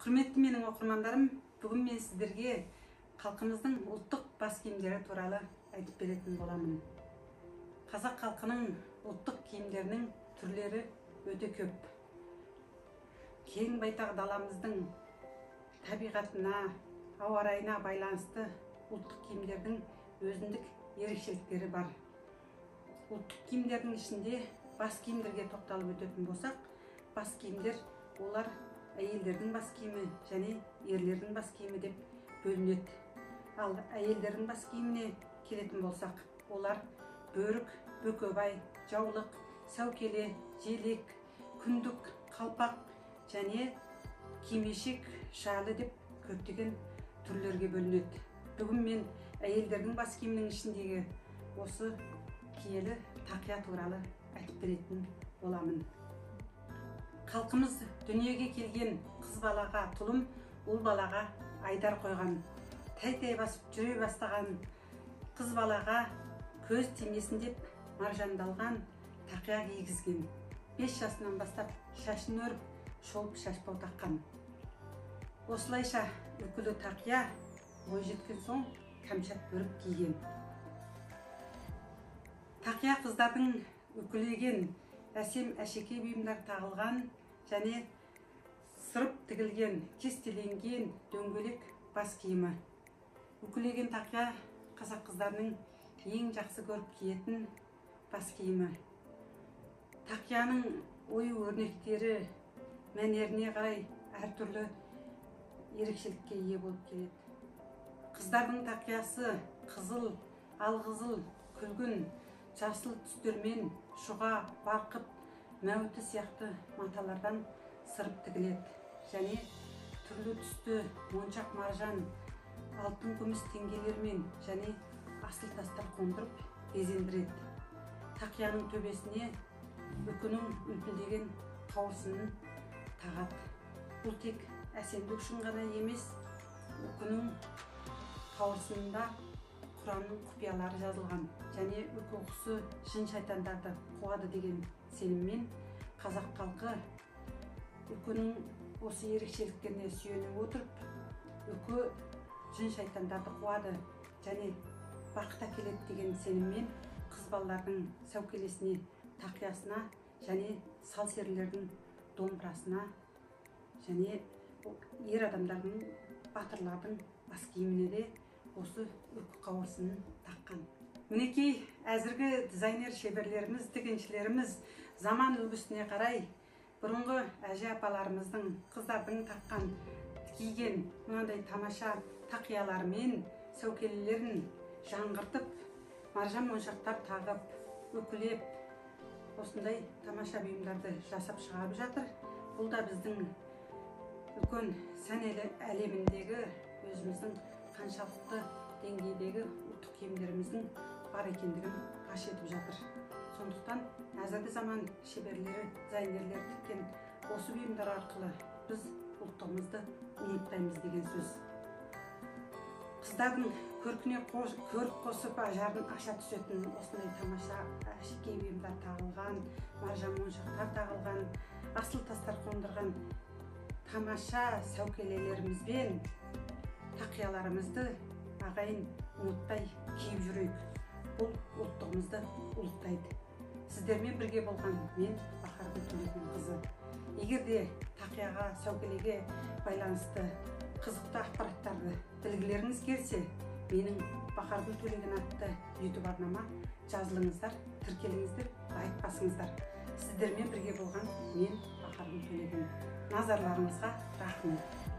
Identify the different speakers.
Speaker 1: Құрметті менің оқырмандарым, бүгін мен сіздерге халқымыздың ұлттық бас киімдері туралы айтып беретін боламын. Қазақ халқының ұлттық киімдерінің түрлері өте көп. Кең байтақ даламыздың табиғатына, ауа райына байланысты ұлттық киімдердің өзіндік ерекшеліктері бар. Ұлттық киімдердің ішінде бас киімдерге тоқталып өтетін болсақ, бас киімдер олар әйелдердің бас киімі және ерлердің бас киімі деп бөлінеді. Ал әйелдердің бас киіміне келетін болсақ, олар бөрік, бөкебай, жаулық, сәукеле, желек, күндік, қалпақ және кимешек, шалы деп көптеген түрлерге бөлінеді. Бүгін мен әйелдердің бас киімінің ішіндегі осы киелі тақия туралы айтып беретін боламын. Халқымыз дүниеге келген қыз балаға тұлым, ұл балаға айдар қойған. Тәй-тәй басып жүре бастаған қыз балаға көз тимесін деп маржандалған тақия кигізген. 5 жасынан бастап шашын өріп, шолып шашбау таққан. Осылайша үкілі тақия бой жеткен соң кәмшат бөрік киген. Тақия қыздардың үкілеген әсем әшекей бұйымдар тағылған және сырып тігілген, кестеленген дөңгелек бас киімі. Үкілеген тақия қазақ қыздарының ең жақсы көріп киетін бас киімі. Тақияның ою өрнектері мәнеріне қарай әртүрлі ерекшелікке ие болып келеді. Қыздардың тақиясы қызыл, алқызыл, күлгін, жасыл түстермен шұға, барқыт, мәуіті сияқты маталардан сырып тігіледі. Және түрлі түсті моншақ маржан, алтын күміс теңгелермен және асыл тастар қондырып безендіреді. Тақияның төбесіне үкінің үлпілдеген қауырсынын тағады. Бұл тек әсемдік үшін ғана емес, үкінің қауырсынында Құранның құпиялары жазылған және үкі құсы жын шайтандарды қуады деген сеніммен қазақ халқы үкінің осы ерекшеліктеріне сүйене отырып, үкі жын шайтандарды қуады және бақыт әкеледі деген сеніммен қыз балалардың сәукелесіне, тақиясына және сал-серілердің домбырасына және ер адамдардың, батырлардың бас киіміне де осы үкі қауырсынын таққан. Мінекей, әзіргі дизайнер шеберлеріміз, тігіншілеріміз заман үлгісіне қарай бұрынғы әже апаларымыздың, қыздардың таққан, киген мынандай тамаша тақиялармен сәукелелерін жаңғыртып, маржан моншақтар тағып, үкілеп, осындай тамаша бұйымдарды жасап шығарып жатыр. Бұл да біздің үлкен сән әлеміндегі өзіміздің қаншалықты деңгейдегі ұлттық киімдеріміздің бар екендігін паш етіп жатыр. Сондықтан әзіргі заман шеберлері, дизайнерлері тіккен осы бұйымдар арқылы біз ұлттығымызды ұмытпаймыз деген сөз. Қыздардың көркіне көрік қосып ажарын аша түсетін осындай тамаша әшекей бұйымдар тағылған, маржан моншақтар тағылған, асыл тастар қондырған тамаша сәукелелерімізбен тақияларымызды ағайын ұмытпай киіп жүрейік. Бұл ұлттығымызды ұлықтайды. Сіздермен бірге болған мен Бахаргүл Төлеген қызы. Егер де тақияға, сәукелеге байланысты қызықты ақпараттарды білгілеріңіз келсе, менің Бахаргүл Төлеген атты YouTube арнама жазылыңыздар, тіркеліңіздер, лайк басыңыздар. Сіздермен бірге болған мен Бахаргүл Төлеген. Назарларыңызға рахмет.